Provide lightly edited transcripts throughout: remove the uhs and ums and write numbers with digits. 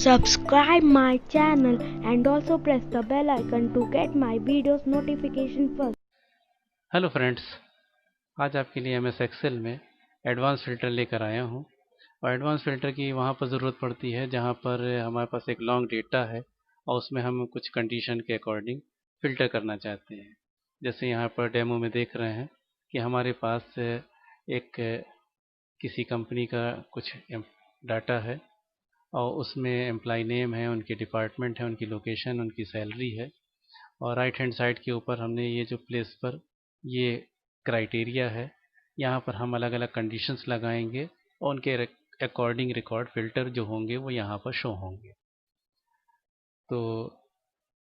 Subscribe my channel and also press the bell icon to get my videos notification first. Hello friends, आज आपके लिए MS Excel में advance filter लेकर आया हूं। और एडवांस फ़िल्टर की वहां पर ज़रूरत पड़ती है जहां पर हमारे पास एक लॉन्ग डेटा है और उसमें हम कुछ कंडीशन के अकॉर्डिंग फ़िल्टर करना चाहते हैं। जैसे यहाँ पर डेमो में देख रहे हैं कि हमारे पास एक किसी कंपनी का कुछ डाटा है और उसमें एम्प्लॉय नेम है, उनकी डिपार्टमेंट है, उनकी लोकेशन, उनकी सैलरी है। और राइट हैंड साइड के ऊपर हमने ये जो प्लेस पर ये क्राइटेरिया है, यहाँ पर हम अलग अलग कंडीशंस लगाएंगे और उनके अकॉर्डिंग रिकॉर्ड फिल्टर जो होंगे वो यहाँ पर शो होंगे। तो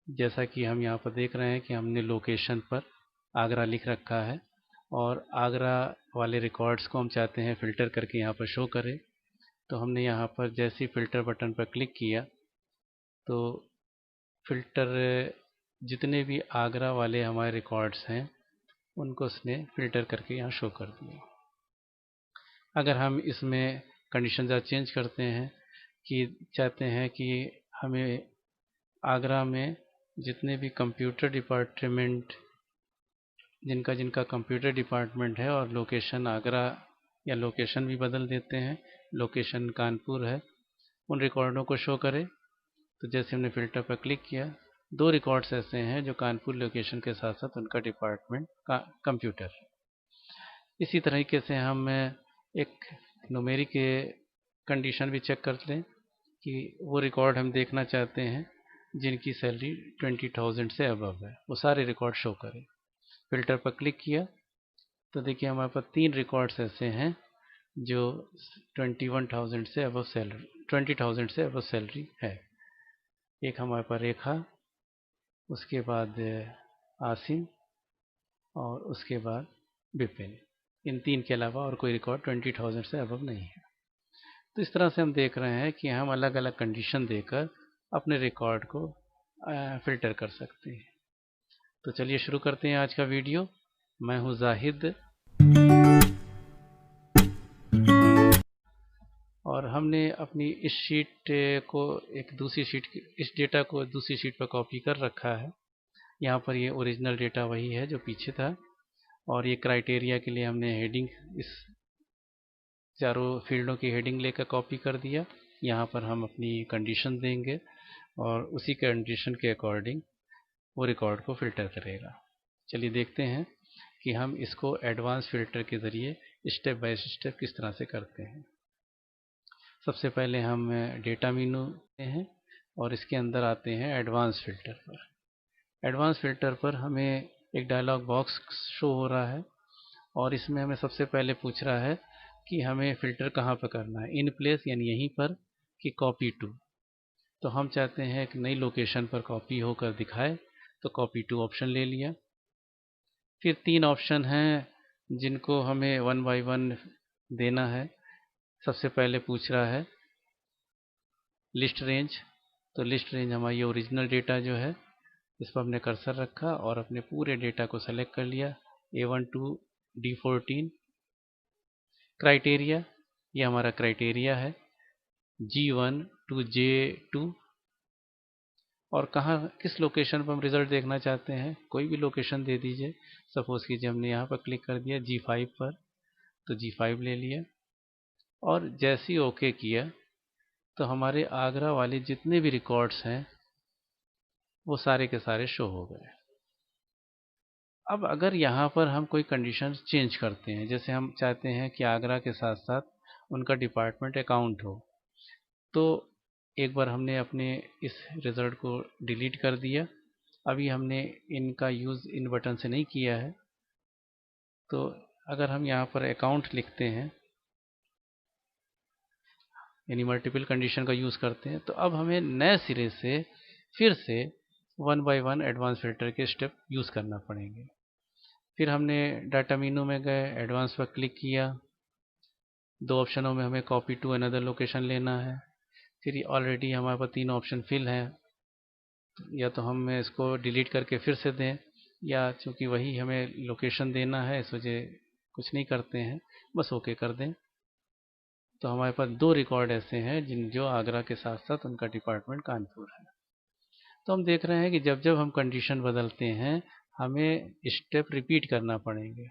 जैसा कि हम यहाँ पर देख रहे हैं कि हमने लोकेशन पर आगरा लिख रखा है और आगरा वाले रिकॉर्ड्स को हम चाहते हैं फ़िल्टर करके यहाँ पर शो करें। तो हमने यहाँ पर जैसे ही फ़िल्टर बटन पर क्लिक किया तो फ़िल्टर जितने भी आगरा वाले हमारे रिकॉर्ड्स हैं उनको उसने फ़िल्टर करके यहाँ शो कर दिया। अगर हम इसमें कंडीशन ज़रा चेंज करते हैं कि चाहते हैं कि हमें आगरा में जितने भी कंप्यूटर डिपार्टमेंट जिनका जिनका कंप्यूटर डिपार्टमेंट है और लोकेशन आगरा या लोकेशन भी बदल देते हैं, लोकेशन कानपुर है, उन रिकॉर्डों को शो करें। तो जैसे हमने फ़िल्टर पर क्लिक किया, दो रिकॉर्ड्स ऐसे हैं जो कानपुर लोकेशन के साथ साथ उनका डिपार्टमेंट का कंप्यूटर है। इसी तरीके से हम एक न्यूमेरिक कंडीशन भी चेक कर लें कि वो रिकॉर्ड हम देखना चाहते हैं जिनकी सैलरी 20,000 से अबव है, वो सारे रिकॉर्ड शो करें। फ़िल्टर पर क्लिक किया तो देखिए हमारे पास 3 रिकॉर्ड्स ऐसे हैं जो 21,000 से अबव सैलरी 20,000 से अबव सैलरी है। एक हमारे पास रेखा, उसके बाद आसिम और उसके बाद विपिन। इन 3 के अलावा और कोई रिकॉर्ड 20,000 से अबव नहीं है। तो इस तरह से हम देख रहे हैं कि हम अलग अलग कंडीशन देकर अपने रिकॉर्ड को फ़िल्टर कर सकते हैं। तो चलिए शुरू करते हैं आज का वीडियो। मैं हूं जाहिद और हमने अपनी इस शीट को एक दूसरी शीट इस डेटा को दूसरी शीट पर कॉपी कर रखा है। यहाँ पर ये ओरिजिनल डेटा वही है जो पीछे था और ये क्राइटेरिया के लिए हमने हेडिंग इस चारों फील्डों की हेडिंग लेकर कॉपी कर दिया। यहाँ पर हम अपनी कंडीशन देंगे और उसी कंडीशन के अकॉर्डिंग वो रिकॉर्ड को फ़िल्टर करेगा। चलिए देखते हैं कि हम इसको एडवांस फ़िल्टर के ज़रिए स्टेप बाय स्टेप किस तरह से करते हैं। सबसे पहले हम डेटा मेनू हैं और इसके अंदर आते हैं एडवांस फ़िल्टर पर। एडवांस फ़िल्टर पर हमें एक डायलॉग बॉक्स शो हो रहा है और इसमें हमें सबसे पहले पूछ रहा है कि हमें फ़िल्टर कहाँ पर करना है, इन प्लेस यानी यहीं पर कि कॉपी टू। तो हम चाहते हैं कि नई लोकेशन पर कॉपी होकर दिखाए, तो कॉपी टू ऑप्शन ले लिया। फिर 3 ऑप्शन हैं जिनको हमें 1 बाय 1 देना है। सबसे पहले पूछ रहा है लिस्ट रेंज। तो लिस्ट रेंज हमारी ओरिजिनल डेटा जो है इस पर हमने कर्सर रखा और अपने पूरे डेटा को सेलेक्ट कर लिया A1 to D14। क्राइटेरिया, ये हमारा क्राइटेरिया है G1 to J2। और कहाँ किस लोकेशन पर हम रिज़ल्ट देखना चाहते हैं, कोई भी लोकेशन दे दीजिए। सपोज़ कीजिए हमने यहाँ पर क्लिक कर दिया G5 पर, तो G5 ले लिया और जैसे ही ओके किया तो हमारे आगरा वाले जितने भी रिकॉर्ड्स हैं वो सारे के सारे शो हो गए। अब अगर यहाँ पर हम कोई कंडीशन चेंज करते हैं, जैसे हम चाहते हैं कि आगरा के साथ साथ उनका डिपार्टमेंट अकाउंट हो, तो एक बार हमने अपने इस रिज़ल्ट को डिलीट कर दिया। अभी हमने इनका यूज़ इन बटन से नहीं किया है। तो अगर हम यहाँ पर अकाउंट लिखते हैं यानी मल्टीपल कंडीशन का यूज़ करते हैं, तो अब हमें नए सिरे से फिर से 1 बाय 1 एडवांस फ़िल्टर के स्टेप यूज़ करना पड़ेंगे। फिर हमने डाटा मेनू में गए, एडवांस पर क्लिक किया। 2 ऑप्शनों में हमें कॉपी टू अनदर लोकेशन लेना है। फिर ऑलरेडी हमारे पास 3 ऑप्शन फिल हैं, या तो हम इसको डिलीट करके फिर से दें, या चूँकि वही हमें लोकेशन देना है इस वजह कुछ नहीं करते हैं, बस ओके कर दें। तो हमारे पास 2 रिकॉर्ड ऐसे हैं जो आगरा के साथ साथ उनका डिपार्टमेंट कानपुर है। तो हम देख रहे हैं कि जब जब हम कंडीशन बदलते हैं हमें स्टेप रिपीट करना पड़ेंगे।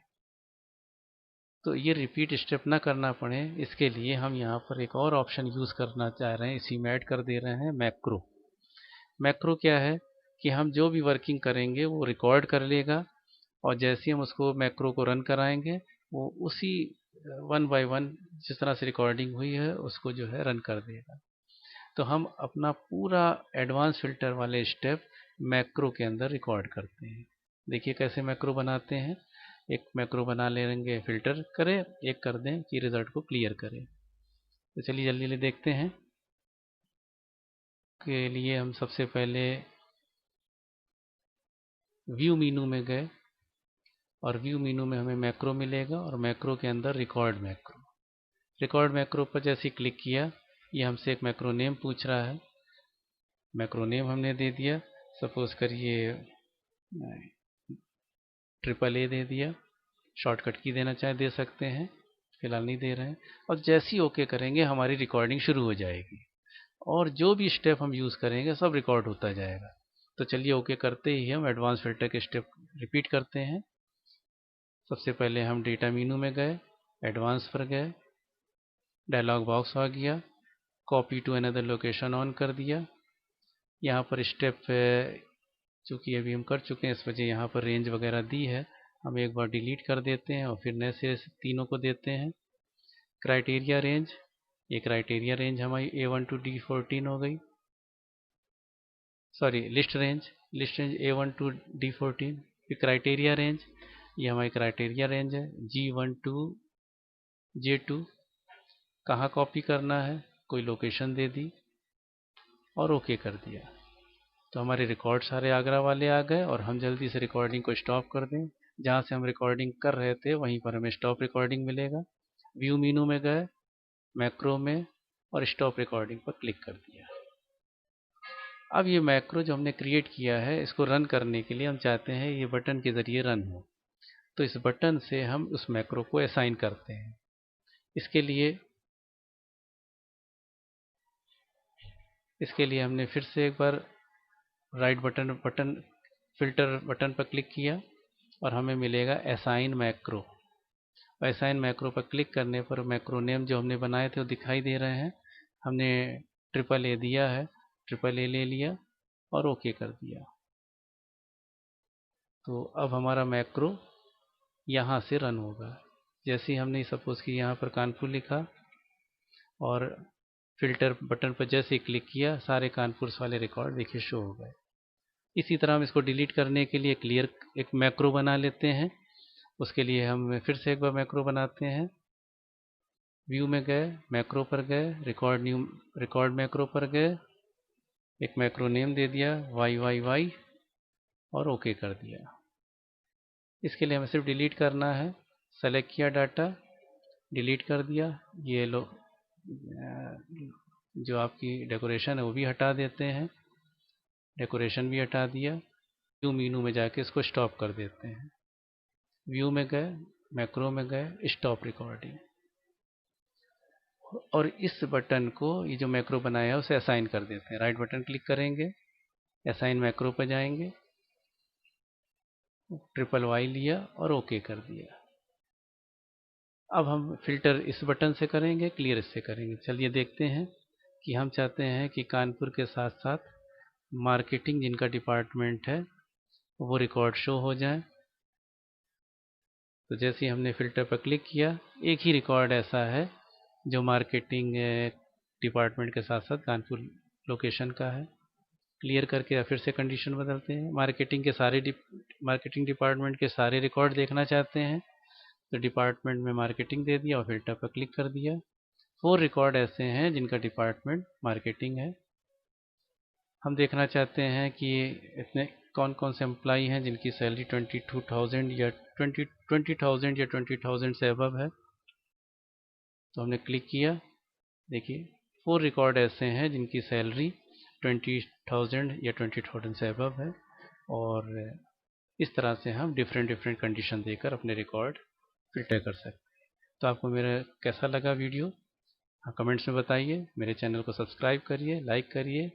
तो ये रिपीट स्टेप ना करना पड़े, इसके लिए हम यहाँ पर एक और ऑप्शन यूज़ करना चाह रहे हैं, इसी में ऐड कर दे रहे हैं मैक्रो। मैक्रो क्या है कि हम जो भी वर्किंग करेंगे वो रिकॉर्ड कर लेगा, और जैसे ही हम उसको मैक्रो को रन कराएंगे वो उसी 1 बाय 1 जिस तरह से रिकॉर्डिंग हुई है उसको जो है रन कर देगा। तो हम अपना पूरा एडवांस फिल्टर वाले स्टेप मैक्रो के अंदर रिकॉर्ड करते हैं। देखिए कैसे मैक्रो बनाते हैं। एक मैक्रो बना लेंगे, फिल्टर करें, एक कर दें कि रिजल्ट को क्लियर करें। तो चलिए जल्दी जल्दी देखते हैं। के लिए हम सबसे पहले व्यू मीनू में गए, और व्यू मीनू में हमें मैक्रो मिलेगा, और मैक्रो के अंदर रिकॉर्ड मैक्रो पर जैसे क्लिक किया, ये हमसे एक मैक्रो नेम पूछ रहा है। मैक्रो नेम हमने दे दिया, सपोज करिए AAA दे दिया। शॉर्टकट की देना चाहे दे सकते हैं, फिलहाल नहीं दे रहे हैं। और जैसे ही ओके करेंगे हमारी रिकॉर्डिंग शुरू हो जाएगी, और जो भी स्टेप हम यूज़ करेंगे सब रिकॉर्ड होता जाएगा। तो चलिए ओके करते ही हम एडवांस फिल्टर के स्टेप रिपीट करते हैं। सबसे पहले हम डेटा मीनू में गए, एडवांस पर गए, डायलॉग बॉक्स आ गया, copy to another location on कर दिया। यहाँ पर स्टेप चूँकि अभी हम कर चुके हैं इस वजह यहाँ पर रेंज वगैरह दी है, हम एक बार डिलीट कर देते हैं और फिर नए से तीनों को देते हैं। क्राइटेरिया रेंज, ये क्राइटेरिया रेंज हमारी A1 to D14 हो गई। Sorry, list range A1 to D14। फिर क्राइटेरिया रेंज, ये हमारी क्राइटेरिया रेंज है G1 to J2। कहाँ कॉपी करना है, कोई लोकेशन दे दी और ओके कर दिया। तो हमारे रिकॉर्ड सारे आगरा वाले आ गए, और हम जल्दी से रिकॉर्डिंग को स्टॉप कर दें। जहाँ से हम रिकॉर्डिंग कर रहे थे वहीं पर हमें स्टॉप रिकॉर्डिंग मिलेगा। व्यू मीनू में गए, मैक्रो में, और स्टॉप रिकॉर्डिंग पर क्लिक कर दिया। अब ये मैक्रो जो हमने क्रिएट किया है, इसको रन करने के लिए हम चाहते हैं ये बटन के ज़रिए रन हो। तो इस बटन से हम उस मैक्रो को असाइन करते हैं। इसके लिए हमने फिर से एक बार राइट बटन फिल्टर बटन पर क्लिक किया, और हमें मिलेगा असाइन मैक्रो। असाइन मैक्रो पर क्लिक करने पर मैक्रो नेम जो हमने बनाए थे वो दिखाई दे रहे हैं। हमने AAA दिया है, AAA ले लिया और ओके कर दिया। तो अब हमारा मैक्रो यहाँ से रन होगा। जैसे ही हमने सपोज कि यहाँ पर कानपुर लिखा और फिल्टर बटन पर जैसे ही क्लिक किया, सारे कानपुर वाले रिकॉर्ड देखिए शो हो गए। इसी तरह हम इसको डिलीट करने के लिए क्लियर एक मैक्रो बना लेते हैं। उसके लिए हम फिर से एक बार मैक्रो बनाते हैं। व्यू में गए, मैक्रो पर गए, रिकॉर्ड मैक्रो पर गए, एक मैक्रो नेम दे दिया YYY और ओके कर दिया। इसके लिए हमें सिर्फ डिलीट करना है। सेलेक्ट किया डाटा, डिलीट कर दिया। ये लो जो आपकी डेकोरेशन है वो भी हटा देते हैं, डेकोरेशन भी हटा दिया। व्यू मीनू में जाके इसको स्टॉप कर देते हैं। व्यू में गए, मैक्रो में गए, स्टॉप रिकॉर्डिंग, और इस बटन को ये जो मैक्रो बनाया है उसे असाइन कर देते हैं। राइट बटन क्लिक करेंगे, असाइन मैक्रो पर जाएंगे, YYY लिया और ओके कर दिया। अब हम फिल्टर इस बटन से करेंगे, क्लियर इससे करेंगे। चलिए देखते हैं कि हम चाहते हैं कि कानपुर के साथ साथ मार्केटिंग जिनका डिपार्टमेंट है वो रिकॉर्ड शो हो जाए। तो जैसे ही हमने फिल्टर पर क्लिक किया, एक ही रिकॉर्ड ऐसा है जो मार्केटिंग डिपार्टमेंट के साथ साथ कानपुर लोकेशन का है। क्लियर करके फिर से कंडीशन बदलते हैं। मार्केटिंग डिपार्टमेंट के सारे रिकॉर्ड देखना चाहते हैं, तो डिपार्टमेंट में मार्केटिंग दे दिया और फिल्टर पर क्लिक कर दिया। 4 रिकॉर्ड ऐसे हैं जिनका डिपार्टमेंट मार्केटिंग है। हम देखना चाहते हैं कि इतने कौन कौन से एम्प्लॉई हैं जिनकी सैलरी 22,000 या 20,000 या 20,000 से अबव है। तो हमने क्लिक किया, देखिए 4 रिकॉर्ड ऐसे हैं जिनकी सैलरी 20,000 या 20,000 से अबव है। और इस तरह से हम डिफरेंट कंडीशन देकर अपने रिकॉर्ड फिल्टर कर सकते हैं। तो आपको मेरा कैसा लगा वीडियो? हाँ, कमेंट्स में बताइए। मेरे चैनल को सब्सक्राइब करिए, लाइक करिए